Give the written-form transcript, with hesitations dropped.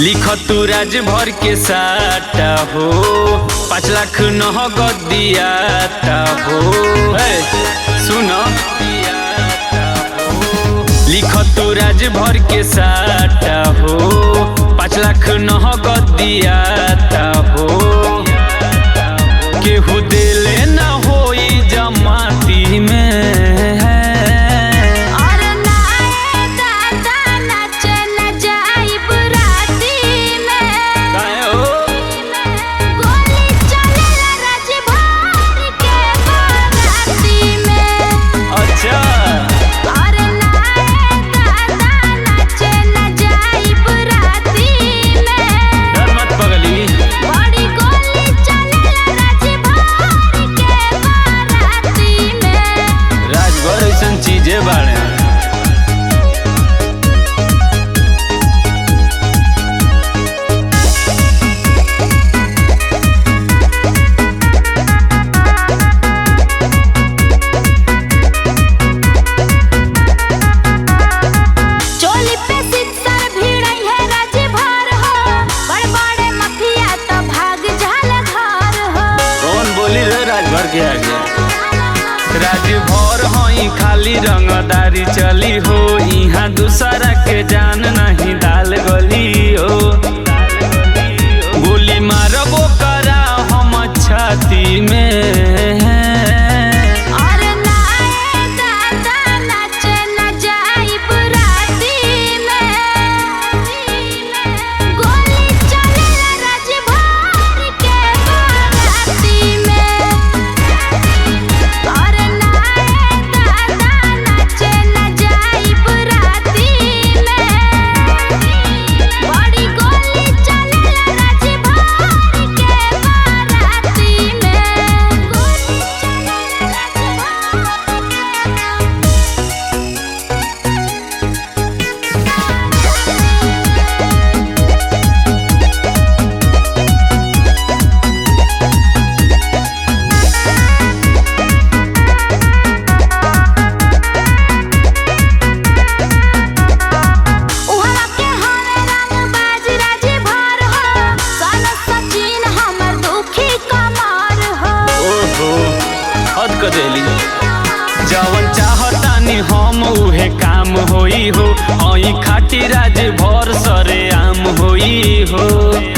लिख तू राज भर के साटा हो 5 लाख नगद दियाता हो। सुन लिख तू राज भर के साटा हो 5 लाख नगद दियाता हो। केहू दिले न होई जमाती में चीजें बाड़े के आगे राजभर हई खाली रंगदारी चली हो। यहाँ दूसरा के जान नहीं डाल गली हो। गोली मारबो करा हम छाती में जवन चाहतानी हम उहे काम होई हो। खाटी राज भर सरे आम होई हो।